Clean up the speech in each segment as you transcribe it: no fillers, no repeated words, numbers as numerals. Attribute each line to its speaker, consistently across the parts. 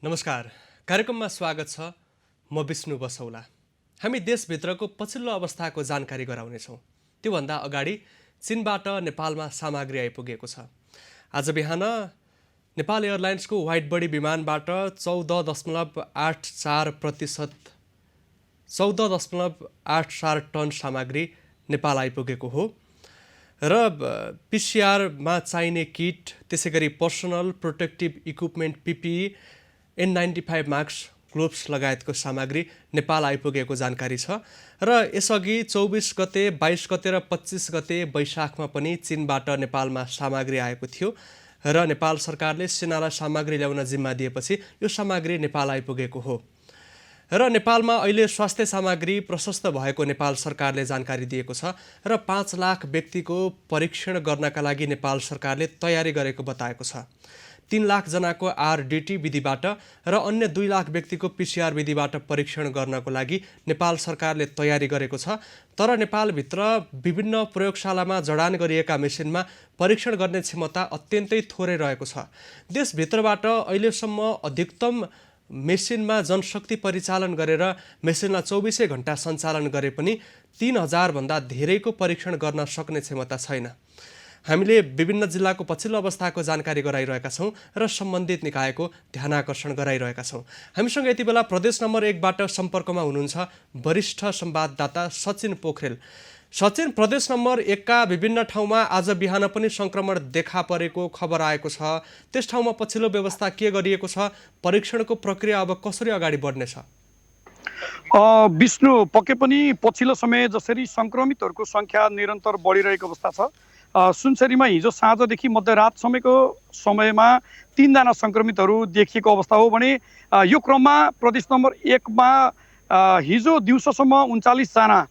Speaker 1: नमस्कार। कार्यक्रममा स्वागत छ। म विष्णु बसौला। हामी देशभित्रको पछिल्लो अवस्थाको जानकारी गराउनेछौँ। त्योभन्दा अगाडि चीनबाट नेपालमा सामग्री आइपुगेको छ। आज बिहान नेपाल एयरलाइन्सको वाइड बडी विमानबाट 14.84 टन सामग्री नेपाल आइपुगेको हो र पिसिआरमा चाहिने किट, त्यसैगरी personal protective equipment PPE, N95 mask, gloves लगायतको सामग्री नेपाल आइपुगेको जानकारी छ। र यसअघि 24 गते, 22 गते र 25 गते वैशाखमा पनि चीनबाट नेपालमा सामग्री आएको थियो र नेपाल सरकारले सेनालाई सामग्री ल्याउन जिम्मा दिएपछि यो सामग्री नेपाल आइपुगेको हो। र नेपालमा अहिले स्वास्थ्य सामग्री प्रशस्त भएको नेपाल सरकारले जानकारी दिएको छ र 5 लाख व्यक्तिको परीक्षण गर्नका लागि नेपाल सरकारले तयारी गरेको बताएको छ। 3 लाख जनाको RDT विधिबाट र अन्य 2 लाख व्यक्तिको PCR विधिबाट परीक्षण गर्नको लागि नेपाल सरकारले तयारी गरेको छ। तर नेपालभित्र विभिन्न प्रयोगशालामा जडान गरिएका मेसिनमा परीक्षण गर्ने क्षमता अत्यन्तै थोरै रहेको छ। देशभित्रबाट अहिलेसम्म अधिकतम मेसिनमा जनशक्ति परिचालन गरेर मेसिनलाई 24 घण्टा सञ्चालन गरे पनि 3000 भन्दा धेरैको परीक्षण गर्न सक्ने क्षमता छैन। हामीले विभिन्न जिल्लाको पछिल्लो अवस्थाको जानकारी गराइरहेका छौँ र सम्बन्धित निकायको ध्यानाकर्षण गराइरहेका छौँ। हामीसँग यति बेला प्रदेश नम्बर 1 बाट सम्पर्कमा हुनुहुन्छ वरिष्ठ संवाददाता सचिन पोखरेल। सचिन, प्रदेश नम्बर 1 का विभिन्न ठाउँमा आज बिहान पनि संक्रमण देखा परेको खबर आएको छ। त्यस ठाउँमा पछिल्लो व्यवस्था के गरिएको छ? परीक्षणको प्रक्रिया अब कसरी अगाडि बढ्नेछ?
Speaker 2: विष्णु, पक्कै पनि पछिल्लो समय जसरी संक्रमितहरूको संख्या निरन्तर बढिरहेको अवस्था छ, सुनसरीमा हिजो साँझदेखि मध्यरात समयमा 3 जना संक्रमितहरू देखिएको अवस्था हो भने यो क्रममा प्रदेश नम्बर 1 मा हिजो दिउँसोसम्म 39 जना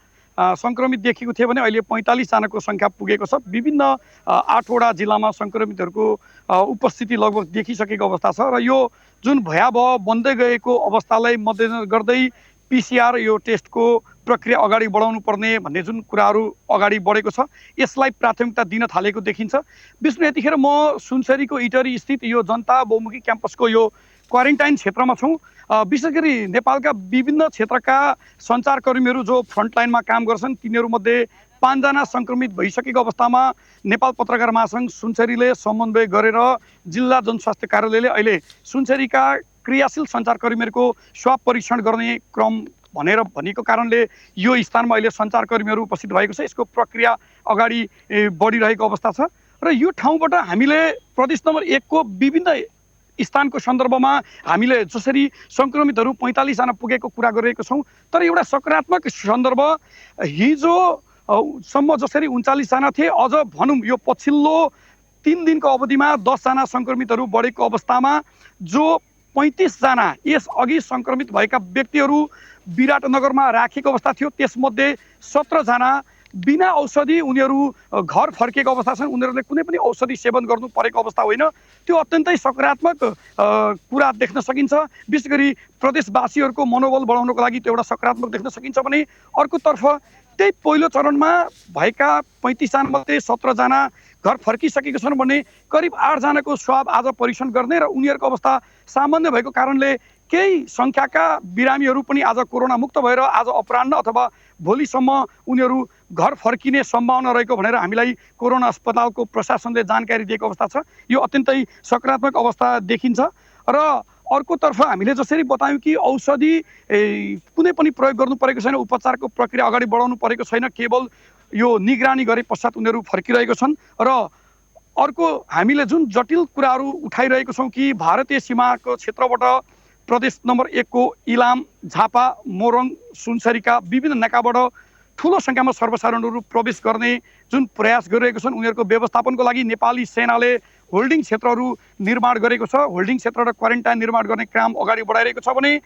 Speaker 2: संक्रमित देखिएको थियो भने अहिले 45 जनाको संख्या पुगेको छ। विभिन्न 8 वटा जिल्लामा संक्रमितहरूको उपस्थिति लगभग देखिसकेको अवस्था छ र यो जुन भयावह बन्दै गएको अवस्थालाई मध्यनजर गर्दै PCR यो टेस्टको प्रक्रिया अगाडि बढाउनु पर्ने भन्ने जुन कुराहरू अगाडि बढेको छ, यसलाई प्राथमिकता दिन थालेको देखिन्छ। विष्णु, यतिखेर म सुनसरीको इटरी स्थित यो जनता बहुमुखी क्याम्पसको यो क्वारेन्टाइन क्षेत्रमा छौँ। विशेष गरी नेपालका विभिन्न क्षेत्रका सञ्चारकर्मीहरू जो फ्रन्टलाइनमा काम गर्छन् तिनीहरूमध्ये 5 जना संक्रमित भइसकेको अवस्थामा नेपाल पत्रकार महासङ्घ सुनसरीले समन्वय गरेर जिल्ला जनस्वास्थ्य कार्यालयले अहिले सुनसरीका क्रियाशील सञ्चारकर्मीहरूको स्वाब परीक्षण गर्ने क्रम भनेको कारणले यो स्थानमा अहिले सञ्चारकर्मीहरू उपस्थित भएको छ। यसको प्रक्रिया अगाडि बढिरहेको अवस्था छ र यो ठाउँबाट हामीले प्रदेश नम्बर 1 को विभिन्न स्थानको सन्दर्भमा हामीले जसरी संक्रमितहरू 45 जना पुगेको कुरा गरिरहेको छौँ, तर एउटा सकारात्मक सन्दर्भ हिजोसम्म जसरी 39 जना थिए, अझ भनौँ यो पछिल्लो 3 दिनको अवधिमा 10 जना संक्रमितहरू बढेको अवस्थामा जो 35 जना यसअघि संक्रमित भएका व्यक्तिहरू विराटनगरमा राखेको अवस्था थियो, त्यसमध्ये 17 जना बिना औषधि उनीहरू घर फर्केको अवस्था छन्। उनीहरूले कुनै पनि औषधि सेवन गर्नु परेको अवस्था होइन। त्यो अत्यन्तै सकारात्मक कुरा देख्न सकिन्छ। विशेष गरी प्रदेशवासीहरूको मनोबल बढाउनको लागि त्यो एउटा सकारात्मक देख्न सकिन्छ भने अर्कोतर्फ त्यही पहिलो चरणमा भएका 35 जनामध्ये 17 जना घर फर्किसकेको छन् भने करिब 8 जनाको स्वाब आज परीक्षण गर्ने र उनीहरूको अवस्था सामान्य भएको कारणले केही सङ्ख्याका बिरामीहरू पनि आज कोरोना मुक्त भएर आज अपराह्न अथवा भोलिसम्म उनीहरू घर फर्किने सम्भावना रहेको भनेर हामीलाई कोरोना अस्पतालको प्रशासनले जानकारी दिएको अवस्था छ। यो अत्यन्तै सकारात्मक अवस्था देखिन्छ र अर्कोतर्फ हामीले जसरी बतायौँ कि औषधि कुनै पनि प्रयोग गर्नु परेको छैन, उपचारको प्रक्रिया अगाडि बढाउनु परेको छैन, केवल यो निगरानी गरे पश्चात उनीहरू फर्किरहेको छन्। र अर्को हामीले जुन जटिल कुराहरू उठाइरहेको छौँ कि भारतीय सीमाको क्षेत्रबाट प्रदेश नम्बर 1 को इलाम, झापा, मोरङ, सुनसरीका विभिन्न नाकाबाट ठुलो सङ्ख्यामा सर्वसाधारणहरू प्रवेश गर्ने जुन प्रयास गरिरहेको छन्, उनीहरूको व्यवस्थापनको लागि नेपाली सेनाले होल्डिङ क्षेत्रहरू निर्माण गरेको छ। होल्डिङ क्षेत्र र क्वारेन्टाइन निर्माण गर्ने काम अगाडि बढाइरहेको छ भने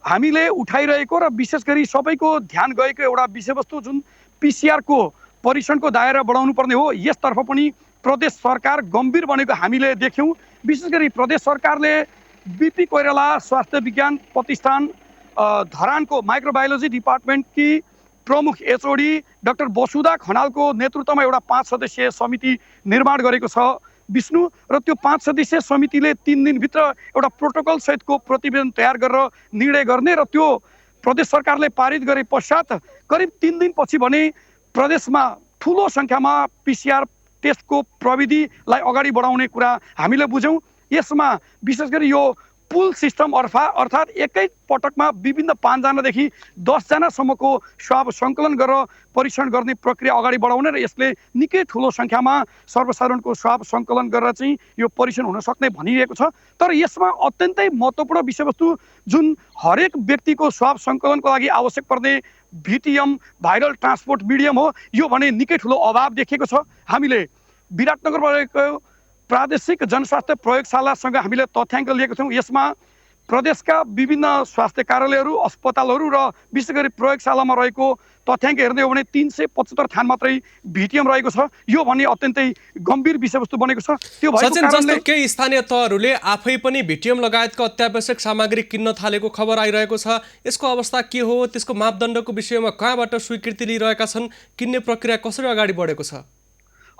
Speaker 2: हामीले उठाइरहेको र विशेष गरी सबैको ध्यान गएको एउटा विषयवस्तु जुन PCR को परीक्षणको दायरा बढाउनु पर्ने हो, यसतर्फ पनि प्रदेश सरकार गम्भीर बनेको हामीले देख्यौँ। विशेष गरी प्रदेश सरकारले BP कोइराला स्वास्थ्य विज्ञान प्रतिष्ठान धरानको माइक्रोबायोलोजी डिपार्टमेन्टकी प्रमुख HOD डाक्टर वसुधा खनालको नेतृत्वमा एउटा 5 सदस्यीय समिति निर्माण गरेको छ। विष्णु र त्यो 5 सदस्यीय समितिले 3 दिनभित्र एउटा प्रोटोकल सहितको प्रतिवेदन तयार गरेर निर्णय गर्ने र त्यो प्रदेश सरकारले पारित गरे पश्चात करिब 3 दिनपछि भने प्रदेशमा ठुलो सङ्ख्यामा पिसिआर टेस्टको प्रविधिलाई अगाडि बढाउने कुरा हामीले बुझ्यौँ। यसमा विशेष गरी यो पुल सिस्टम अर्थात् एकै पटकमा विभिन्न 5 जनादेखि 10 जनासम्मको स्वाब सङ्कलन गरेर परीक्षण गर्ने प्रक्रिया अगाडि बढाउने र यसले निकै ठुलो सङ्ख्यामा सर्वसाधारणको स्वाब सङ्कलन गरेर चाहिँ यो परीक्षण हुन सक्ने भनिएको छ। तर यसमा अत्यन्तै महत्त्वपूर्ण विषयवस्तु जुन हरेक व्यक्तिको स्वाब सङ्कलनको लागि आवश्यक पर्ने भिटिएम भाइरल ट्रान्सपोर्ट मिडियम हो, यो भने निकै ठुलो अभाव देखिएको छ। हामीले विराटनगरमा रहेको प्रादेशिक जनस्वास्थ्य प्रयोगशालासँग हामीले तथ्याङ्क लिएको छौँ। यसमा प्रदेशका विभिन्न स्वास्थ्य कार्यालयहरू, अस्पतालहरू र विशेष गरी प्रयोगशालामा रहेको तथ्याङ्क हेर्ने हो भने 375 थान मात्रै भिटिएम रहेको छ। यो भने अत्यन्तै गम्भीर विषयवस्तु बनेको छ। त्यो भएको कारणले
Speaker 1: केही स्थानीय तहहरूले आफै पनि भिटिएम लगायतका अत्यावश्यक सामग्री किन्न थालेको खबर आइरहेको छ। यसको अवस्था के हो? त्यसको मापदण्डको विषयमा कहाँबाट स्वीकृति लिइरहेका छन्? किन्ने प्रक्रिया कसरी अगाडि बढेको छ?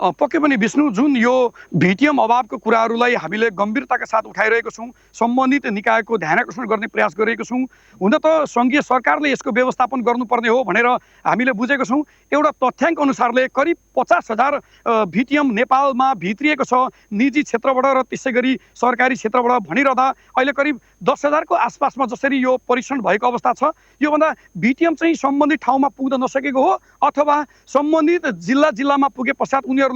Speaker 2: पक्कै पनि विष्णु, जुन यो भिटिएम अभावको कुराहरूलाई हामीले गम्भीरताका साथ उठाइरहेको छौँ, सम्बन्धित निकायको ध्यान आकर्षण गर्ने प्रयास गरेको छौँ। हुन त सङ्घीय सरकारले यसको व्यवस्थापन गर्नुपर्ने हो भनेर हामीले बुझेको छौँ। एउटा तथ्याङ्क अनुसारले करिब 50,000 भिटिएम नेपालमा भित्रिएको छ, निजी क्षेत्रबाट र त्यसै गरी सरकारी क्षेत्रबाट भनिरहँदा अहिले करिब 10,000 को आसपासमा जसरी यो परीक्षण भएको अवस्था छ, योभन्दा भिटिएम चाहिँ सम्बन्धित ठाउँमा पुग्न नसकेको हो अथवा सम्बन्धित जिल्लामा पुगे पश्चात उनीहरूले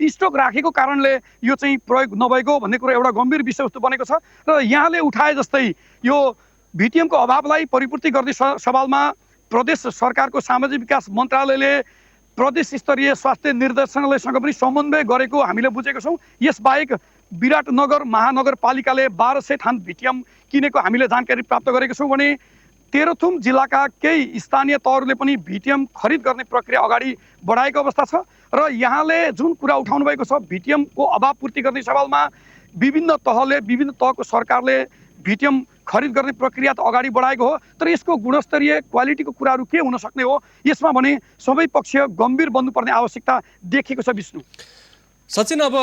Speaker 2: स्टक राखेको कारणले यो चाहिँ प्रयोग नभएको भन्ने कुरा एउटा गम्भीर विषयवस्तु बनेको छ। र यहाँले उठाए जस्तै यो भिटिएमको अभावलाई परिपूर्ति गर्ने सवालमा प्रदेश सरकारको सामाजिक विकास मन्त्रालयले प्रदेश स्तरीय स्वास्थ्य निर्देशनालयसँग पनि समन्वय गरेको हामीले बुझेको छौँ। यसबाहेक विराटनगर महानगरपालिकाले 1200 थान भिटिएम किनेको हामीले जानकारी प्राप्त गरेको छौँ भने तेह्रथुम जिल्लाका केही स्थानीय तहहरूले पनि भिटिएम खरिद गर्ने प्रक्रिया अगाडि बढाएको अवस्था छ। र यहाँले जुन कुरा उठाउनु भएको छ भिटिएमको अभाव पूर्ति गर्ने सवालमा विभिन्न तहको सरकारले भिटिएम खरिद गर्ने प्रक्रिया त अगाडि बढाएको हो, तर यसको गुणस्तरीय क्वालिटीको कुराहरू के हुन सक्ने हो, यसमा भने सबै पक्ष गम्भीर बन्नुपर्ने आवश्यकता देखिएको छ। विष्णु
Speaker 1: सचिन, अब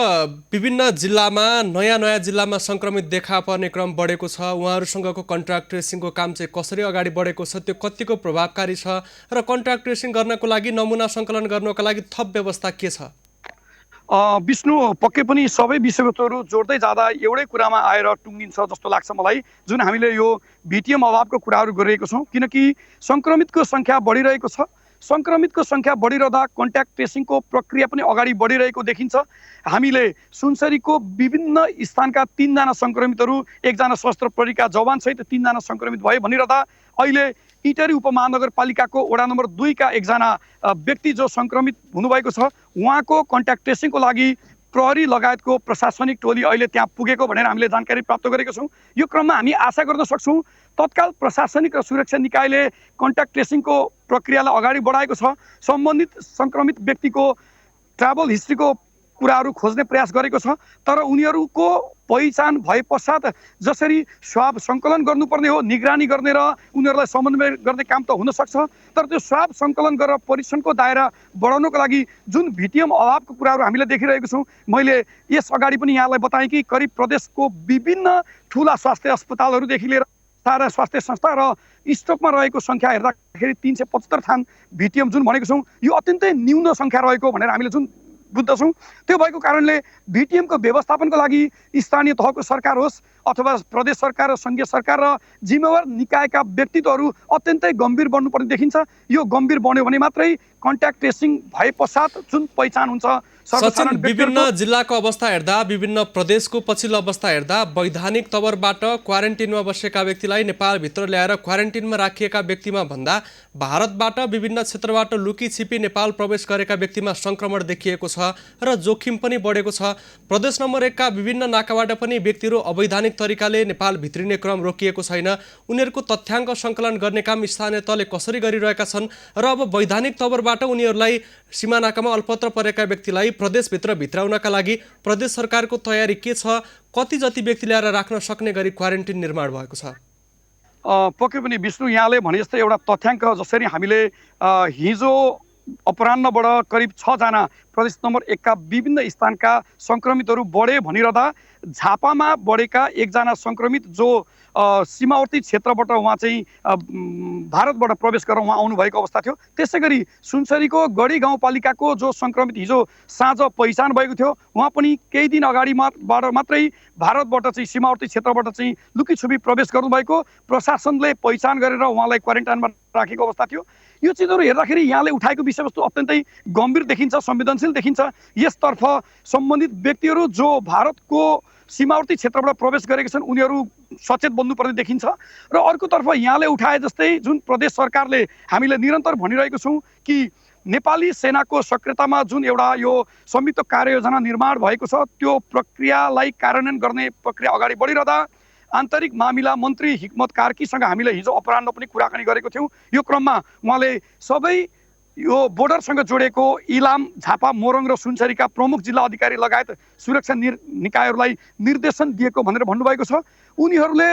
Speaker 1: विभिन्न जिल्लामा नयाँ जिल्लामा सङ्क्रमित देखा पर्ने क्रम बढेको छ। उहाँहरूसँगको कन्ट्याक्ट ट्रेसिङको काम चाहिँ कसरी अगाडि बढेको छ, त्यो कतिको प्रभावकारी छ र कन्ट्याक्ट ट्रेसिङ गर्नको लागि, नमुना सङ्कलन गर्नको लागि थप व्यवस्था के छ?
Speaker 2: विष्णु, पक्कै पनि सबै विषयवस्तुहरू जोड्दै जाँदा एउटै कुरामा आएर टुङ्गिन्छ जस्तो लाग्छ मलाई। जुन हामीले यो भिटिएम अभावको कुराहरू गरिरहेको छौँ, किनकि सङ्क्रमितको सङ्ख्या बढिरहेको छ। सङ्क्रमितको सङ्ख्या बढिरहँदा कन्ट्याक्ट ट्रेसिङको प्रक्रिया पनि अगाडि बढिरहेको देखिन्छ। हामीले सुनसरीको विभिन्न स्थानका 3 जना सङ्क्रमितहरू, 1 जना सशस्त्र प्रहरीका जवानसहित 3 जना सङ्क्रमित भए भनिरहँदा अहिले इटरी उपमहानगरपालिकाको वडा नम्बर 2 का 1 जना व्यक्ति जो सङ्क्रमित हुनुभएको छ, उहाँको कन्ट्याक्ट ट्रेसिङको लागि प्रहरी लगायतको प्रशासनिक टोली अहिले त्यहाँ पुगेको भनेर हामीले जानकारी प्राप्त गरेको छौँ। यो क्रममा हामी आशा गर्न सक्छौँ तत्काल प्रशासनिक र सुरक्षा निकायले कन्ट्याक्ट ट्रेसिङको प्रक्रियालाई अगाडि बढाएको छ। सम्बन्धित सङ्क्रमित व्यक्तिको ट्राभल हिस्ट्रीको कुराहरू खोज्ने प्रयास गरेको छ, तर उनीहरूको पहिचान भए पश्चात जसरी स्वाब सङ्कलन गर्नुपर्ने हो, निगरानी गर्ने र उनीहरूलाई समन्वय गर्ने काम त हुनसक्छ, तर त्यो स्वाब सङ्कलन गरेर परीक्षणको दायरा बढाउनको लागि जुन भिटिएम अभावको कुराहरू हामीले देखिरहेको छौँ, मैले यस अगाडि पनि यहाँलाई बताएँ कि करिब प्रदेशको विभिन्न ठुला स्वास्थ्य अस्पतालहरूदेखि लिएर सारा स्वास्थ्य संस्था र स्टकमा रहेको सङ्ख्या हेर्दाखेरि 375 थान भिटिएम जुन भनेको छौँ, यो अत्यन्तै न्यून सङ्ख्या रहेको भनेर हामीले जुन बुझ्दछौँ। त्यो भएको कारणले भिटिएमको व्यवस्थापनको लागि स्थानीय तहको सरकार होस् अथवा प्रदेश सरकार र सङ्घीय सरकार र जिम्मेवार निकायका व्यक्तित्वहरू अत्यन्तै गम्भीर बन्नुपर्ने देखिन्छ। यो गम्भीर बन्यो भने मात्रै कन्ट्याक्ट ट्रेसिङ भए पश्चात जुन पहिचान हुन्छ।
Speaker 1: सचिन, विभिन्न जिल्लाको अवस्था हेर्दा, विभिन्न प्रदेशको पछिल्लो अवस्था हेर्दा वैधानिक तवरबाट क्वारेन्टिनमा बसेका व्यक्तिलाई नेपालभित्र ल्याएर क्वारेन्टिनमा राखिएका व्यक्तिमा भन्दा भारतबाट विभिन्न क्षेत्रबाट लुकी छिपी नेपाल प्रवेश गरेका व्यक्तिमा सङ्क्रमण देखिएको छ र जोखिम पनि बढेको छ। प्रदेश नम्बर 1 का विभिन्न नाकाबाट पनि व्यक्तिहरू अवैधानिक तरिकाले नेपाल भित्रिने क्रम रोकिएको छैन। उनीहरूको तथ्याङ्क सङ्कलन गर्ने काम स्थानीय तहले कसरी गरिरहेका छन् र अब वैधानिक तवरबाट उनीहरूलाई सीमानाकामा अल्पत्र परेका व्यक्तिलाई प्रदेशभित्र भित्राउनका लागि प्रदेश सरकारको तयारी के छ? कति जति व्यक्ति ल्याएर राख्न सक्ने गरी क्वारेन्टिन निर्माण भएको छ?
Speaker 2: पक्कै पनि विष्णु, यहाँले भने जस्तै एउटा तथ्याङ्क जसरी हामीले हिजो अपराह्नबाट करिब 6 जना प्रदेश नम्बर 1 का विभिन्न स्थानका सङ्क्रमितहरू बढे भनिरहँदा झापामा बढेका एकजना सङ्क्रमित जो सीमावर्ती क्षेत्रबाट उहाँ चाहिँ भारतबाट प्रवेश गरेर उहाँ आउनुभएको अवस्था थियो। त्यसै गरी सुनसरीको गढी गाउँपालिकाको जो सङ्क्रमित हिजो साँझ पहिचान भएको थियो, उहाँ पनि केही दिन अगाडिबाट मात्रै भारतबाट चाहिँ सीमावर्ती क्षेत्रबाट चाहिँ लुकीछुपी प्रवेश गर्नुभएको प्रशासनले पहिचान गरेर उहाँलाई क्वारेन्टाइनमा राखेको अवस्था थियो। यो चिजहरू हेर्दाखेरि यहाँले उठाएको विषयवस्तु अत्यन्तै गम्भीर देखिन्छ, संवेदनशील देखिन्छ। यसतर्फ सम्बन्धित व्यक्तिहरू जो भारतको सीमावर्ती क्षेत्रबाट प्रवेश गरेका छन् उनीहरू सचेत बन्नुपर्ने देखिन्छ। र अर्कोतर्फ यहाँले उठाए जस्तै जुन प्रदेश सरकारले हामीले निरन्तर भनिरहेको छौँ कि नेपाली सेनाको सक्रियतामा जुन एउटा यो संयुक्त कार्ययोजना निर्माण भएको छ त्यो प्रक्रियालाई कार्यान्वयन गर्ने प्रक्रिया अगाडि बढिरहँदा आन्तरिक मामिला मन्त्री हिक्मत कार्कीसँग हामीले हिजो अपराह्न पनि कुराकानी गरेको थियौँ। यो क्रममा उहाँले सबै यो बोर्डरसँग जोडेको इलाम, झापा, मोरङ र सुनसरीका प्रमुख जिल्ला अधिकारी लगायत सुरक्षा निकायहरूलाई निर्देशन दिएको भनेर भन्नुभएको छ। उनीहरूले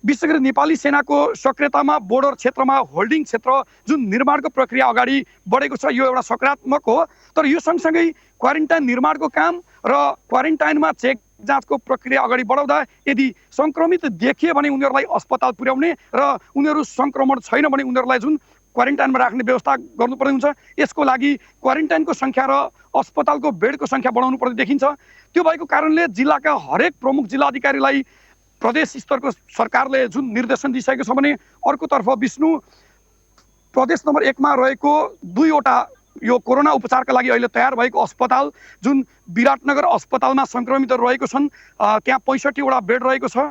Speaker 2: विशेष गरी नेपाली सेनाको सक्रियतामा बोर्डर क्षेत्रमा होल्डिङ क्षेत्र जुन निर्माणको प्रक्रिया अगाडि बढेको छ यो एउटा सकारात्मक हो। तर यो सँगसँगै क्वारेन्टाइन निर्माणको काम र क्वारेन्टाइनमा चेक जाँचको प्रक्रिया अगाडि बढाउँदा यदि सङ्क्रमित देखियो भने उनीहरूलाई अस्पताल पुर्याउने र उनीहरू सङ्क्रमण छैन भने उनीहरूलाई जुन क्वारेन्टाइनमा राख्ने व्यवस्था गर्नुपर्ने हुन्छ। यसको लागि क्वारेन्टाइनको सङ्ख्या र अस्पतालको बेडको सङ्ख्या बढाउनु पर्ने देखिन्छ। त्यो भएको कारणले जिल्लाका हरेक प्रमुख जिल्ला अधिकारीलाई प्रदेश स्तरको सरकारले जुन निर्देशन दिइसकेको छ भने अर्कोतर्फ विष्णु प्रदेश नम्बर 1 मा रहेको 2वटा यो कोरोना उपचारका लागि अहिले तयार भएको अस्पताल जुन विराटनगर अस्पतालमा सङ्क्रमितहरू रहेको छन् त्यहाँ 65वटा बेड रहेको छ।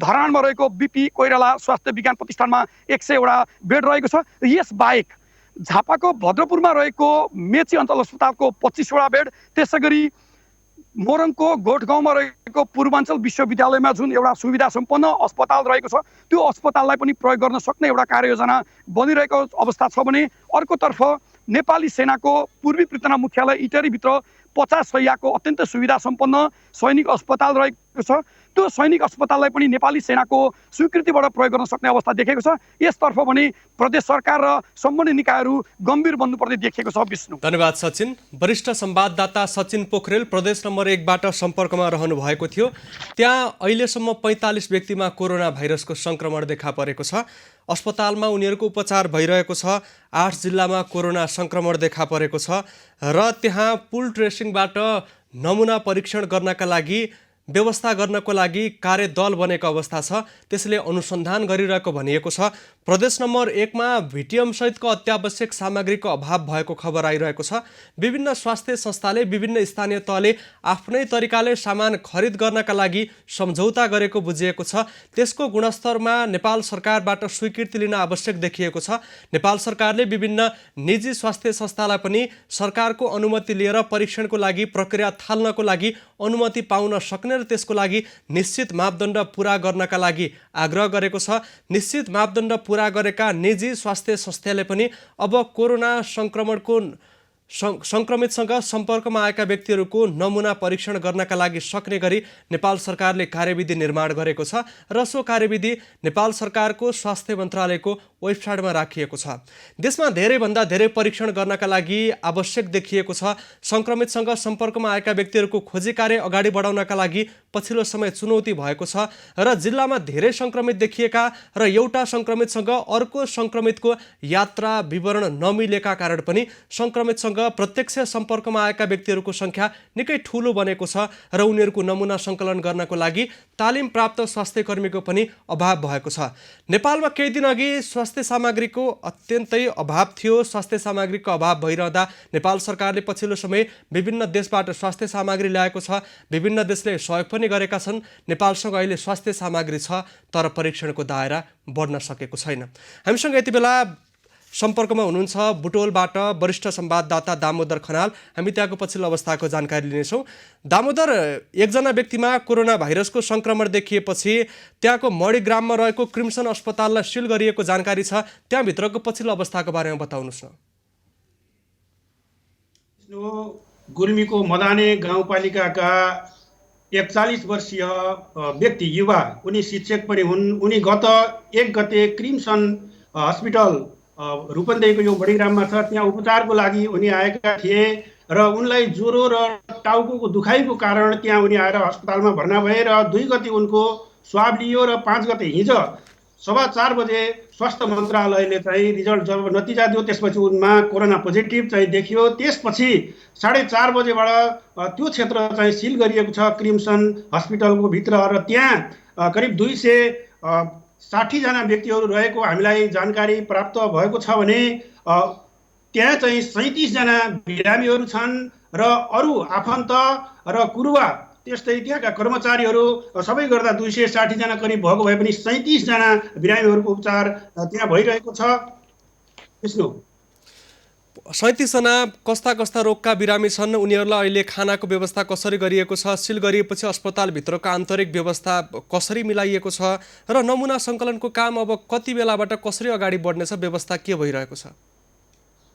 Speaker 2: धरानमा रहेको बीपी कोइराला स्वास्थ्य विज्ञान प्रतिष्ठानमा 100वटा बेड रहेको छ। यस बाहेक झापाको भद्रपुरमा रहेको मेची अञ्चल अस्पतालको 25वटा बेड, त्यसै गरी मोरङको गोठगाउँमा रहेको पूर्वाञ्चल विश्वविद्यालयमा जुन एउटा सुविधा सम्पन्न अस्पताल रहेको छ त्यो अस्पताललाई पनि प्रयोग गर्न सक्ने एउटा कार्ययोजना बनिरहेको अवस्था छ भने अर्कोतर्फ नेपाली सेनाको पूर्वी पृतना मुख्यालय इटरीभित्र 50 शैय्याको अत्यन्त सुविधा सम्पन्न सैनिक अस्पताल रहेको छ। त्यो सैनिक अस्पताललाई पनि नेपाली सेनाको स्वीकृतिबाट प्रयोग गर्न सक्ने अवस्था देखेको छ। यसतर्फ भने प्रदेश सरकार र सम्बन्धित निकायहरू गम्भीर बन्नुपर्ने देखिएको छ। विष्णु,
Speaker 1: धन्यवाद सचिन। वरिष्ठ संवाददाता सचिन पोखरेल प्रदेश नम्बर 1 बाट सम्पर्कमा रहनु भएको थियो। त्यहाँ अहिलेसम्म 45 व्यक्तिमा कोरोना भाइरसको सङ्क्रमण देखा परेको छ। अस्पतालमा उनीहरूको उपचार भइरहेको छ। 8 जिल्लामा कोरोना सङ्क्रमण देखा परेको छ र त्यहाँ पुल ट्रेसिङबाट नमुना परीक्षण गर्नका लागि व्यवस्था गर्नको लागि कार्यदल बनेको अवस्था छ। त्यसले अनुसन्धान गरिरहेको भनिएको छ। प्रदेश नम्बर 1 मा भिटिएम सहितको अत्यावश्यक सामग्रीको अभाव भएको खबर आइरहेको छ। विभिन्न स्वास्थ्य संस्थाले विभिन्न स्थानीय तहले आफ्नै तरिकाले सामान खरिद गर्नका लागि सम्झौता गरेको बुझिएको छ। त्यसको गुणस्तरमा नेपाल सरकारबाट स्वीकृति लिन आवश्यक देखिएको छ। नेपाल सरकारले विभिन्न निजी स्वास्थ्य संस्थालाई पनि सरकारको अनुमति लिएर परीक्षणको लागि प्रक्रिया थाल्नको लागि अनुमति पाउन सक्ने र त्यसको लागि निश्चित मापदण्ड पूरा गर्नका लागि आग्रह गरेको छ। निश्चित मापदण्ड पूरा गरेका निजी स्वास्थ्य संस्थाले पनि अब कोरोना सङ्क्रमितसँग सम्पर्कमा आएका व्यक्तिहरूको नमुना परीक्षण गर्नका लागि सक्ने गरी नेपाल सरकारले कार्यविधि निर्माण गरेको छ र सो कार्यविधि नेपाल सरकारको स्वास्थ्य मन्त्रालयको वेबसाइटमा राखिएको छ। देशमा धेरैभन्दा धेरै परीक्षण गर्नका लागि आवश्यक देखिएको छ। सङ्क्रमितसँग सम्पर्कमा आएका व्यक्तिहरूको खोजी कार्य अगाडि बढाउनका लागि पछिल्लो समय चुनौती भएको छ र जिल्लामा धेरै सङ्क्रमित देखिएका र एउटा सङ्क्रमितसँग अर्को सङ्क्रमितको यात्रा विवरण नमिलेका कारण पनि सङ्क्रमितसँग प्रत्यक्ष सम्पर्कमा आएका व्यक्तिहरूको सङ्ख्या निकै ठुलो बनेको छ र उनीहरूको नमुना सङ्कलन गर्नको लागि तालिम प्राप्त स्वास्थ्य कर्मीको पनि अभाव भएको छ। नेपालमा केही दिन अघि स्वास्थ्य सामग्रीको अत्यन्तै अभाव थियो। स्वास्थ्य सामग्रीको अभाव भइरहँदा नेपाल सरकारले पछिल्लो समय विभिन्न देशबाट स्वास्थ्य सामग्री ल्याएको छ। विभिन्न देशले सहयोग पनि गरेका छन्। नेपालसँग अहिले स्वास्थ्य सामग्री छ तर परीक्षणको दायरा बढ्न सकेको छैन। हामीसँग यति बेला सम्पर्कमा हुनुहुन्छ बुटोलबाट वरिष्ठ संवाददाता दामोदर खनाल। हामी त्यहाँको पछिल्लो अवस्थाको जानकारी लिनेछौँ। दामोदर, एकजना व्यक्तिमा कोरोना भाइरसको सङ्क्रमण देखिएपछि त्यहाँको मणिग्राममा रहेको क्रिम्सन अस्पताललाई सिल गरिएको जानकारी छ। त्यहाँभित्रको पछिल्लो अवस्थाको बारेमा बताउनुहोस् न।
Speaker 3: गुल्मीको मदाने गाउँपालिकाका 41 वर्षीय व्यक्ति युवा, उनी शिक्षक पनि हुन्। उनी गत 1 गते क्रिम्सन हस्पिटल रूपन्देहीको यो मणिग्राममा छ त्यहाँ उपचारको लागि उनी आएका थिए र उनलाई ज्वरो र टाउको दुखाइको कारण त्यहाँ उनी आएर अस्पतालमा भर्ना भए र 2 गते उनको स्वाब लियो र 5 गते हिजो 4:15 बजे स्वास्थ्य मन्त्रालयले चाहिँ रिजल्ट जब नतिजा दियो त्यसपछि उनमा कोरोना पोजिटिभ चाहिँ देखियो। त्यसपछि 4:30 बजेबाट त्यो क्षेत्र चाहिँ सिल गरिएको छ क्रिम्सन हस्पिटलको भित्र र त्यहाँ करिब 260 जना व्यक्तिहरू रहेको हामीलाई जानकारी प्राप्त भएको छ भने त्यहाँ चाहिँ 37 जना बिरामीहरू छन् र अरू आफन्त र कुरुवा त्यस्तै त्यहाँका कर्मचारीहरू सबै गर्दा 260 जना करिब भएको भए पनि 37 जना बिरामीहरूको उपचार त्यहाँ भइरहेको छ। विष्णु
Speaker 1: 37 जना कस्ता कस्ता रोगका बिरामी छन्, उनीहरूलाई अहिले खानाको व्यवस्था कसरी गरिएको छ, सिल गरिएपछि अस्पतालभित्रको आन्तरिक व्यवस्था कसरी मिलाइएको छ र नमुना सङ्कलनको काम अब कति बेलाबाट कसरी अगाडि बढ्नेछ, व्यवस्था के भइरहेको छ?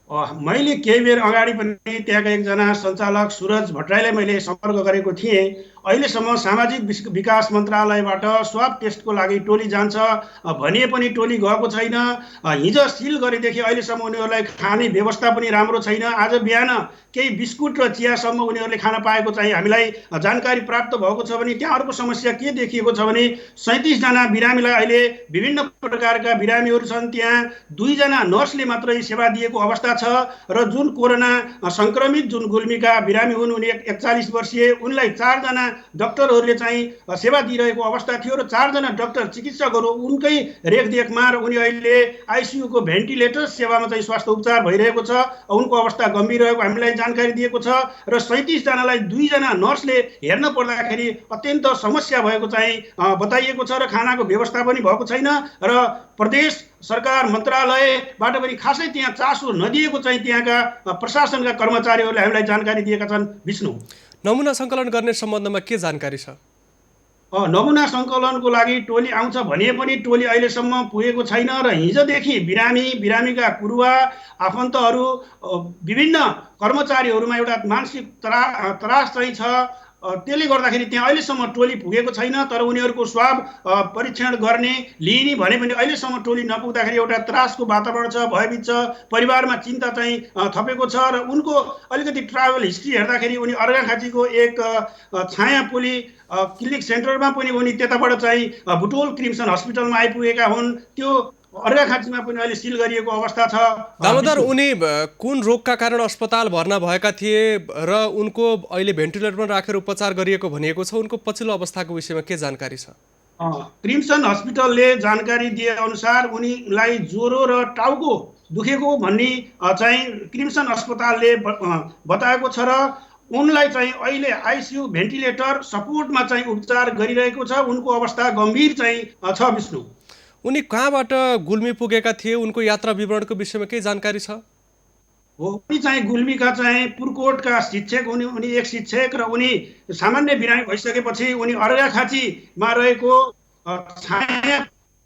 Speaker 3: मैले केही बेर अगाडि पनि त्यहाँका एकजना सञ्चालक सुरज भट्टराईलाई मैले सम्पर्क गरेको थिएँ। अहिलेसम्म सामाजिक विकास मन्त्रालयबाट स्वाब टेस्टको लागि टोली जान्छ भनिए पनि टोली गएको छैन। हिजो सिल गरेदेखि अहिलेसम्म उनीहरूलाई खाने व्यवस्था पनि राम्रो छैन। आज बिहान केही बिस्कुट र चियासम्म उनीहरूले खान पाएको चाहिँ हामीलाई जानकारी प्राप्त भएको छ भने त्यहाँ अर्को समस्या के देखिएको छ भने 37 जना बिरामीलाई अहिले विभिन्न प्रकारका बिरामीहरू छन्। त्यहाँ 2 जना नर्सले मात्रै सेवा दिएको अवस्था छ र जुन कोरोना संक्रमित जुन गुल्मीका बिरामी हुन् उनी 41 वर्षीय, उनलाई 4 जना डाक्टरहरूले चाहिँ सेवा दिइरहेको अवस्था थियो र 4 जना डाक्टर चिकित्सकहरू उनकै रेखदेखमा र उनी अहिले आइसियू को भेन्टिलेटर सेवामा चाहिँ स्वास्थ्य उपचार भइरहेको छ। उनको अवस्था गम्भीर रहेको हामीलाई जानकारी दिएको छ र 37 जनालाई 2 जना नर्सले हेर्न पर्दाखेरि अत्यन्त समस्या भएको चाहिँ बताइएको छ र खानाको व्यवस्था पनि भएको छैन र प्रदेश सरकार मन्त्रालयबाट पनि खासै त्यहाँ चासो नदिएको चाहिँ त्यहाँका प्रशासनका कर्मचारीहरूले हामीलाई जानकारी दिएका छन्। विष्णु
Speaker 1: नमुना सङ्कलन गर्ने सम्बन्धमा के जानकारी छ?
Speaker 3: नमुना सङ्कलनको लागि टोली आउँछ भने पनि टोली अहिलेसम्म पुगेको छैन र हिजोदेखि बिरामीका कुरुवा आफन्तहरू विभिन्न कर्मचारीहरूमा एउटा मानसिक त्रास चाहिँ छ। त्यसले गर्दाखेरि त्यहाँ अहिलेसम्म टोली पुगेको छैन। तर उनीहरूको स्वाब परीक्षण गर्ने लिने भने पनि अहिलेसम्म टोली नपुग्दाखेरि एउटा त्रासको वातावरण छ, भयभीत छ, परिवारमा चिन्ता चाहिँ थपेको छ र उनको अलिकति ट्राभल हिस्ट्री हेर्दाखेरि उनी अर्घाखाँचीको एक छाया पोली क्लिनिक सेन्टरमा पनि उनी त्यताबाट चाहिँ बुटोल क्रिम्सन हस्पिटलमा आइपुगेका हुन्। त्यो अर्घाखाँचीमा पनि अहिले सिल गरिएको अवस्था छ।
Speaker 1: दामोदर, उनी कुन रोगका कारण अस्पताल भर्ना भएका थिए र उनको अहिले भेन्टिलेटरमा राखेर उपचार गरिएको भनिएको छ, उनको पछिल्लो अवस्थाको विषयमा के जानकारी छ?
Speaker 3: क्रिम्सन हस्पिटलले जानकारी दिए अनुसार उनीलाई ज्वरो र टाउको दुखेको भन्ने चाहिँ क्रिम्सन अस्पतालले बताएको छ र उनलाई चाहिँ अहिले आइसियू भेन्टिलेटर सपोर्टमा चाहिँ उपचार गरिरहेको छ। उनको अवस्था गम्भीर चाहिँ छ। विष्णु
Speaker 1: उनी कहाँबाट गुल्मी पुगेका थिए, उनको यात्रा विवरणको विषयमा केही जानकारी छ?
Speaker 3: उनी चाहिँ गुल्मीका चाहिँ पुरकोटका शिक्षक, उनी एक शिक्षक र उनी सामान्य बिरामी भइसकेपछि उनी अर्घाखाँचीमा रहेको छाया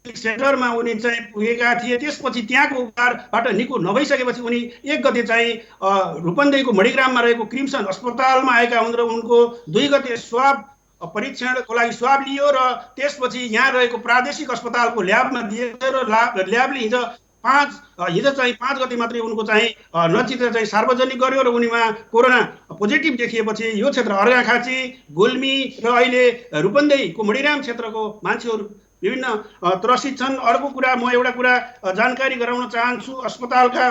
Speaker 3: सेन्टरमा उनी चाहिँ पुगेका थिए। त्यसपछि त्यहाँको उपचारबाट निको नभइसकेपछि उनी 1 गते चाहिँ रूपन्देहीको मणिग्राममा रहेको क्रिम्सन अस्पतालमा आएका हुन् र उनको 2 गते स्वाब परीक्षणको लागि स्वाब लियो र त्यसपछि यहाँ रहेको प्रादेशिक अस्पतालको ल्याबमा दिएको र ल्याबले हिजो चाहिँ 5 गते मात्रै उनको चाहिँ नजिक चाहिँ सार्वजनिक गर्यो र उनीमा कोरोना पोजिटिभ देखिएपछि यो क्षेत्र अर्घाखाँची, गुल्मी र अहिले रूपन्देहीको मणिग्राम क्षेत्रको मान्छेहरू विभिन्न त्रसित छन्। अर्को कुरा म एउटा कुरा जानकारी गराउन चाहन्छु। अस्पतालका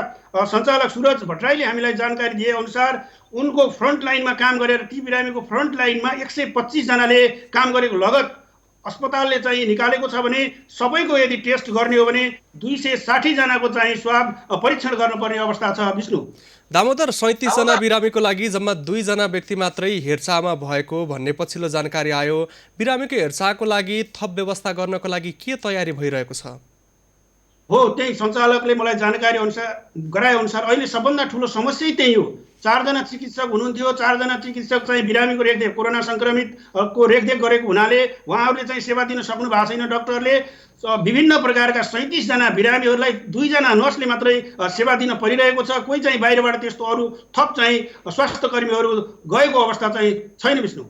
Speaker 3: सञ्चालक सुरज भट्टराईले हामीलाई जानकारी दिए अनुसार उनको फ्रन्ट लाइनमा काम गरेर ती बिरामीको फ्रन्ट लाइनमा 125 जनाले काम गरेको लगत अस्पतालले चाहिँ निकालेको छ भने सबैको यदि टेस्ट गर्ने हो भने 260 जनाको चाहिँ स्वाब परीक्षण गर्नुपर्ने अवस्था छ। विष्णु
Speaker 1: दामोदर, 37 जना बिरामीको लागि जम्मा 2 जना व्यक्ति मात्रै हेरचाहमा भएको भन्ने पछिल्लो जानकारी आयो। बिरामीको हेरचाहको लागि थप व्यवस्था गर्नको लागि के तयारी भइरहेको छ?
Speaker 3: हो, त्यही सञ्चालकले मलाई जानकारी गराए अनुसार अहिले सबभन्दा ठुलो समस्या त्यही हो। 4 जना चिकित्सक हुनुहुन्थ्यो। 4 जना चिकित्सक चाहिँ बिरामीको रेखदेख कोरोना संक्रमितको रेखदेख गरेको हुनाले उहाँहरूले चाहिँ सेवा दिन सक्नु भएको छैन। डाक्टरले विभिन्न प्रकारका 37 जना बिरामीहरूलाई 2 जना नर्सले मात्रै सेवा दिन परिरहेको छ। कोही चाहिँ बाहिरबाट त्यस्तो अरू थप चाहिँ स्वास्थ्य कर्मीहरू गएको अवस्था चाहिँ छैन। विष्णु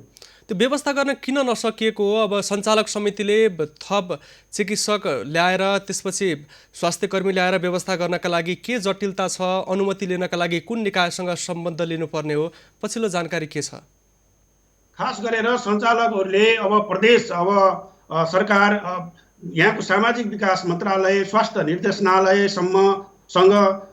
Speaker 1: त्यो व्यवस्था गर्न किन नसकिएको हो? अब सञ्चालक समितिले थप चिकित्सक ल्याएर त्यसपछि स्वास्थ्यकर्मी ल्याएर व्यवस्था गर्नका लागि के जटिलता छ? अनुमति लिनका लागि कुन निकायसँग सम्बन्ध लिनुपर्ने हो? पछिल्लो जानकारी के छ?
Speaker 3: खास गरेर सञ्चालकहरूले अब प्रदेश सरकार यहाँको सामाजिक विकास मन्त्रालय स्वास्थ्य निर्देशनालयसँग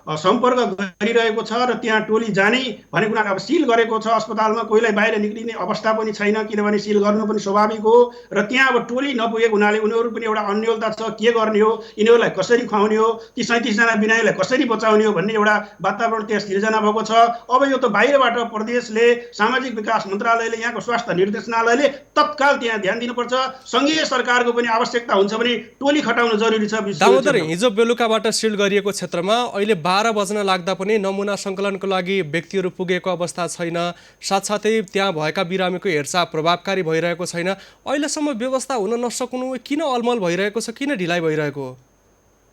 Speaker 3: सम्पर्क गरिरहेको छ र त्यहाँ टोली जाने भनेको हुनाले अब सिल गरेको छ अस्पतालमा, कोहीलाई बाहिर निक्लिने अवस्था पनि छैन किनभने सिल गर्नु पनि स्वाभाविक हो र त्यहाँ अब टोली नपुगेको हुनाले उनीहरू पनि एउटा अन्योलता छ, के गर्ने हो, यिनीहरूलाई कसरी खुवाउने हो, ती 37 जना बिरामीलाई कसरी बचाउने हो भन्ने एउटा वातावरण त्यहाँ सिर्जना भएको छ। अब यो त बाहिरबाट प्रदेशले सामाजिक विकास मन्त्रालयले यहाँको स्वास्थ्य निर्देशनालयले तत्काल त्यहाँ ध्यान दिनुपर्छ। सङ्घीय सरकारको पनि आवश्यकता हुन्छ भने टोली खटाउन जरुरी छ।
Speaker 1: दामोदर, हिजो बेलुकाबाट सिल गरिएको क्षेत्रमा अहिले 12 बज्न लाग्दा पनि नमुना सङ्कलनको लागि व्यक्तिहरू पुगेको अवस्था छैन। साथसाथै त्यहाँ भएका बिरामीको हेरचाह प्रभावकारी भइरहेको छैन। अहिलेसम्म व्यवस्था हुन नसक्नु किन अलमल भइरहेको छ? किन ढिलाइ भइरहेको हो?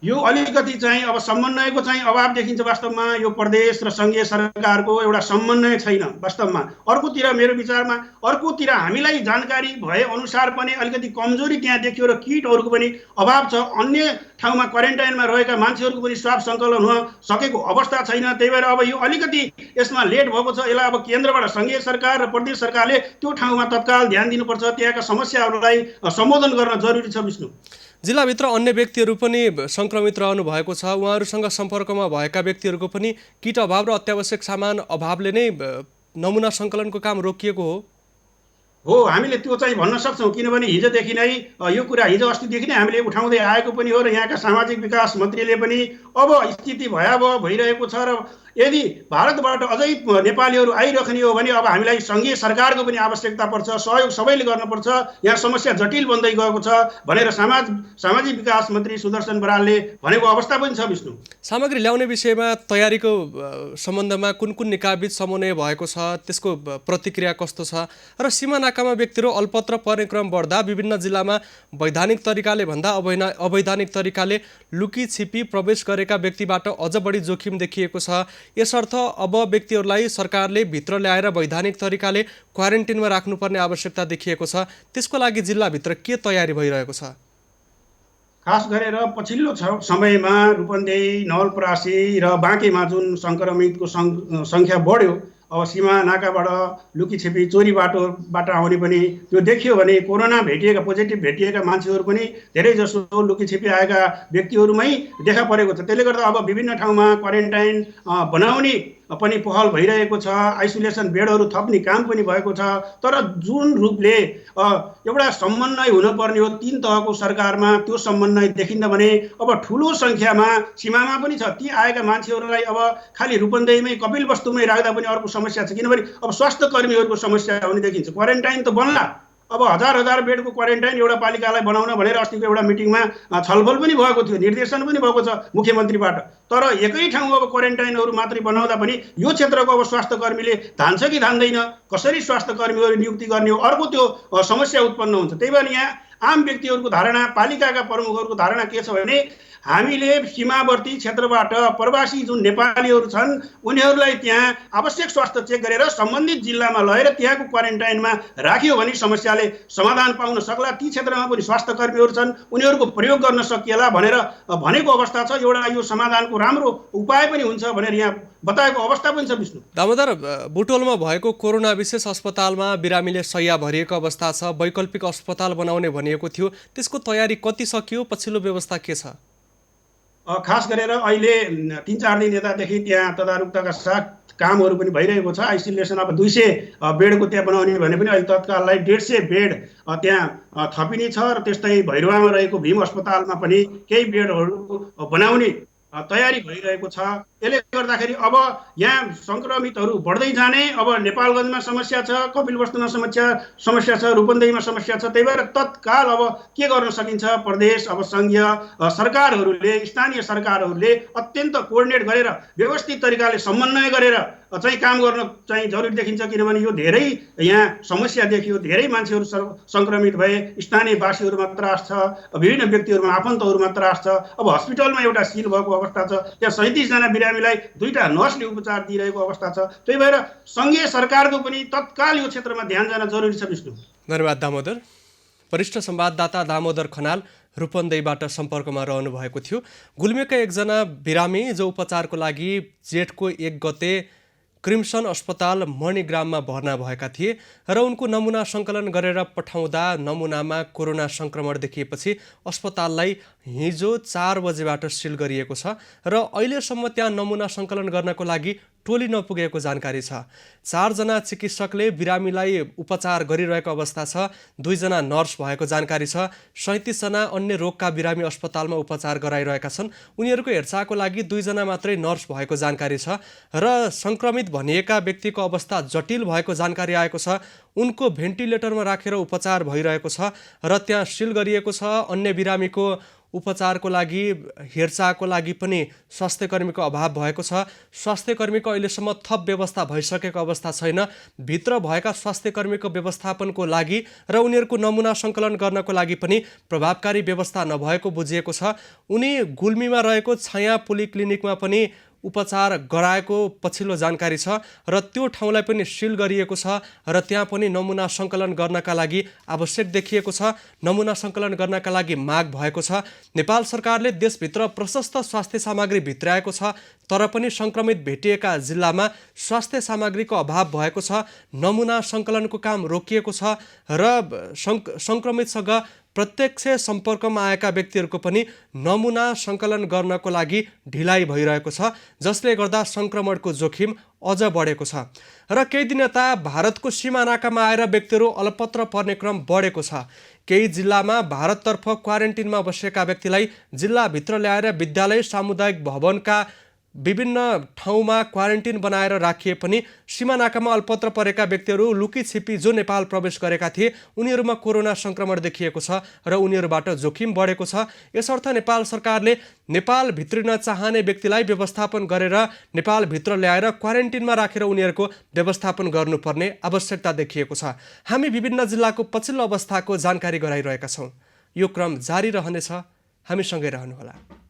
Speaker 3: यो अलिकति चाहिँ अब समन्वयको चाहिँ अभाव देखिन्छ। वास्तवमा यो प्रदेश र सङ्घीय सरकारको एउटा समन्वय छैन वास्तवमा। अर्कोतिर मेरो विचारमा अर्कोतिर हामीलाई जानकारी भए अनुसार पनि अलिकति कमजोरी त्यहाँ देखियो र किटहरूको पनि अभाव छ। अन्य ठाउँमा क्वारेन्टाइनमा रहेका मान्छेहरूको पनि स्वाब सङ्कलन हुन सकेको अवस्था छैन। त्यही भएर अब यो अलिकति यसमा लेट भएको छ। यसलाई अब केन्द्रबाट सङ्घीय सरकार र प्रदेश सरकारले त्यो ठाउँमा तत्काल ध्यान दिनुपर्छ। त्यहाँका समस्याहरूलाई सम्बोधन गर्न जरुरी छ। विष्णु,
Speaker 1: जिल्लाभित्र अन्य व्यक्तिहरू पनि सङ्क्रमित रहनु भएको छ। उहाँहरूसँग सम्पर्कमा भएका व्यक्तिहरूको पनि किट अभाव र अत्यावश्यक सामान अभावले नै नमुना सङ्कलनको काम रोकिएको
Speaker 3: हो। हामीले त्यो चाहिँ भन्न सक्छौँ किनभने हिजोदेखि नै यो कुरा हिजो अस्तिदेखि नै हामीले उठाउँदै आएको पनि हो र यहाँका सामाजिक विकास मन्त्रीले पनि अब स्थिति भयावह भइरहेको छ र यदि भारतबाट अझै नेपालीहरू आइराख्ने हो भने अब हामीलाई सङ्घीय सरकारको पनि आवश्यकता पर्छ, सहयोग सबैले गर्नुपर्छ। यहाँ समस्या जटिल बन्दै गएको छ भनेर सामाजिक विकास मन्त्री सुदर्शन बरालले भनेको अवस्था पनि छ। विष्णु,
Speaker 1: सामग्री ल्याउने विषयमा तयारीको सम्बन्धमा कुन कुन निकायबीच समन्वय भएको छ, त्यसको प्रतिक्रिया कस्तो छ र सीमा नाकामा व्यक्तिहरू अल्पत्र पर्ने क्रम बढ्दा विभिन्न जिल्लामा वैधानिक तरिकाले भन्दा अवैधानिक तरिकाले लुकी छिपी प्रवेश गरेका व्यक्तिबाट अझ बढी जोखिम देखिएको छ। यसर्थ अब व्यक्तिहरूलाई सरकारले भित्र ल्याएर वैधानिक तरिकाले क्वारेन्टिनमा राख्नुपर्ने आवश्यकता देखिएको छ। त्यसको लागि जिल्लाभित्र के तयारी भइरहेको छ?
Speaker 3: खास गरेर पछिल्लो समयमा रूपन्देही, नवलपरासी र बाँकेमा जुन सङ्क्रमितको सङ्ख्या बढ्यो, अब सीमा नाकाबाट लुकीछिपी चोरी बाटोबाट आउने पनि त्यो देखियो भने कोरोना पोजिटिभ भेटिएका मान्छेहरू पनि धेरै जसो लुकीछिपी आएका व्यक्तिहरूमै देखा परेको छ। त्यसले गर्दा अब विभिन्न ठाउँमा क्वारेन्टाइन बनाउने पनि पहल भइरहेको छ। आइसोलेसन बेडहरू थप्ने काम पनि भएको छ। तर जुन रूपले एउटा समन्वय हुनुपर्ने हो 3 तहको सरकारमा, त्यो समन्वय देखिन्न भने अब ठुलो सङ्ख्यामा सीमामा पनि छ। ती आएका मान्छेहरूलाई अब खालि रूपन्देहीमै कपिलवस्तुमै राख्दा पनि अर्को समस्या छ किनभने अब स्वास्थ्य कर्मीहरूको समस्या हुने देखिन्छ। क्वारेन्टाइन त बन्ला, अब हजार बेडको क्वारेन्टाइन एउटा पालिकालाई बनाउन भनेर अस्तिको एउटा मिटिङमा छलफल पनि भएको थियो, निर्देशन पनि भएको छ मुख्यमन्त्रीबाट। तर एकै ठाउँ अब क्वारेन्टाइनहरू मात्रै बनाउँदा पनि यो क्षेत्रको अब स्वास्थ्य कर्मीले धान्छ कि धान्दैन, कसरी स्वास्थ्य कर्मीहरू नियुक्ति गर्ने हो, अर्को त्यो समस्या उत्पन्न हुन्छ। त्यही भएर यहाँ आम व्यक्तिहरूको धारणा, पालिकाका प्रमुखहरूको धारणा के छ भने हामीले सीमावर्ती क्षेत्रबाट प्रवासी जुन नेपालीहरू छन् उनीहरूलाई त्यहाँ आवश्यक स्वास्थ्य चेक गरेर सम्बन्धित जिल्लामा लगेर त्यहाँको क्वारेन्टाइनमा राख्यो भने समस्याले समाधान पाउन सक्ला। ती क्षेत्रमा पनि स्वास्थ्य कर्मीहरू छन्, उनीहरूको प्रयोग गर्न सकिएला भनेर भनेको अवस्था छ। एउटा यो समाधानको राम्रो उपाय पनि हुन्छ भनेर यहाँ बताएको अवस्था पनि छ। विष्णु,
Speaker 1: दामोदर, बुटोलमा भएको कोरोना विशेष अस्पतालमा बिरामीले शय्या भरिएको अवस्था छ। वैकल्पिक अस्पताल बनाउने भनिएको थियो, त्यसको तयारी कति सकियो? पछिल्लो व्यवस्था के छ?
Speaker 3: खास गरेर अहिले 3-4 दिन यतादेखि त्यहाँ तदारुकताका साथ कामहरू पनि भइरहेको छ। आइसोलेसन अब 200 बेडको त्यहाँ बनाउने भने पनि अहिले तत्काललाई 150 बेड त्यहाँ थपिने छ र त्यस्तै भैरवामा रहेको भीम अस्पतालमा पनि केही बेडहरू बनाउने तयारी भइरहेको छ। यसले गर्दाखेरि अब यहाँ सङ्क्रमितहरू बढ्दै जाने, अब नेपालगञ्जमा समस्या छ, कपिलवस्तुमा समस्या छ, रूपन्देहीमा समस्या छ। त्यही भएर तत्काल अब के गर्न सकिन्छ, प्रदेश अब सङ्घीय सरकारहरूले, स्थानीय सरकारहरूले अत्यन्त कोअर्डिनेट गरेर व्यवस्थित तरिकाले समन्वय गरेर चाहिँ काम गर्न चाहिँ जरुरी देखिन्छ। किनभने यो धेरै यहाँ समस्या देखियो, धेरै मान्छेहरू सङ्क्रमित भए, स्थानीयवासीहरूमा त्रास छ, विभिन्न व्यक्तिहरूमा आफन्तहरूमा त्रास छ। अब हस्पिटलमा एउटा सिल भएको अवस्था छ, त्यहाँ 37 जना बिरामीलाई 2टा नर्सले उपचार दिइरहेको अवस्था छ। त्यही भएर सङ्घीय सरकारको पनि तत्काल यो क्षेत्रमा ध्यान जान जरुरी छ। विष्णु,
Speaker 1: धन्यवाद दामोदर। वरिष्ठ संवाददाता दामोदर खनाल रूपन्देहीबाट सम्पर्कमा रहनु भएको थियो। गुल्मेका एकजना बिरामी जो उपचारको लागि जेठको 1 गते क्रिम्सन अस्पताल मणिग्राममा भर्ना भएका थिए र उनको नमुना सङ्कलन गरेर पठाउँदा नमुनामा कोरोना सङ्क्रमण देखिएपछि अस्पताललाई हिजो 4 बजेबाट सिल गरिएको छ र अहिलेसम्म त्यहाँ नमुना सङ्कलन गर्नको लागि टोली नपुगेको जानकारी छ। 4 जना चिकित्सकले बिरामीलाई उपचार गरिरहेको अवस्था छ। 2 जना नर्स भएको जानकारी छ। 37 जना अन्य रोगका बिरामी अस्पतालमा उपचार गराइरहेका छन्। उनीहरूको हेरचाहको लागि 2 जना मात्रै नर्स भएको जानकारी छ र सङ्क्रमित भनिएका व्यक्तिको अवस्था जटिल भएको जानकारी आएको छ। उनको भेन्टिलेटरमा राखेर उपचार भइरहेको छ र त्यहाँ सिल गरिएको छ। अन्य बिरामीको उपचारको लागि हेरचाहको लागि पनि स्वास्थ्यकर्मीको अभाव भएको छ। स्वास्थ्यकर्मीको अहिलेसम्म थप व्यवस्था भइसकेको अवस्था छैन। भित्र भएका स्वास्थ्यकर्मीको व्यवस्थापनको लागि र उनीहरूको नमुना सङ्कलन गर्नको लागि पनि प्रभावकारी व्यवस्था नभएको बुझिएको छ। उनी गुल्मीमा रहेको छाया पोलिक्लिनिकमा पनि उपचार गराएको पछिल्लो जानकारी छ र त्यो ठाउँलाई पनि सिल गरिएको छ र त्यहाँ पनि नमुना सङ्कलन गर्नका लागि आवश्यक देखिएको छ। नमुना सङ्कलन गर्नका लागि माग भएको छ। नेपाल सरकारले देशभित्र प्रशस्त स्वास्थ्य सामग्री भित्राएको छ, तर पनि सङ्क्रमित भेटिएका जिल्लामा स्वास्थ्य सामग्रीको अभाव भएको छ। नमुना सङ्कलनको काम रोकिएको छ र सङ्क्रमितसँग प्रत्यक्ष सम्पर्कमा आएका व्यक्तिहरूको पनि नमुना सङ्कलन गर्नको लागि ढिलाइ भइरहेको छ, जसले गर्दा सङ्क्रमणको जोखिम अझ बढेको छ। र केही दिन यता भारतको सिमानाकामा आएर व्यक्तिहरू अलपत्र पर्ने क्रम बढेको छ। केही जिल्लामा भारततर्फ क्वारेन्टिनमा बसेका व्यक्तिलाई जिल्लाभित्र ल्याएर विद्यालय, सामुदायिक भवनका विभिन्न ठाउँमा क्वारेन्टिन बनाएर राखिए पनि सिमानाकामा अल्पत्र परेका व्यक्तिहरू लुकी छिपी जो नेपाल प्रवेश गरेका थिए उनीहरूमा कोरोना सङ्क्रमण देखिएको छ र उनीहरूबाट जोखिम बढेको छ। यसर्थ नेपाल सरकारले नेपाल भित्रिन चाहने व्यक्तिलाई व्यवस्थापन गरेर नेपालभित्र ल्याएर क्वारेन्टिनमा राखेर उनीहरूको व्यवस्थापन गर्नुपर्ने आवश्यकता देखिएको छ। हामी विभिन्न जिल्लाको पछिल्लो अवस्थाको जानकारी गराइरहेका छौँ। यो क्रम जारी रहनेछ। हामीसँगै रहनुहोला।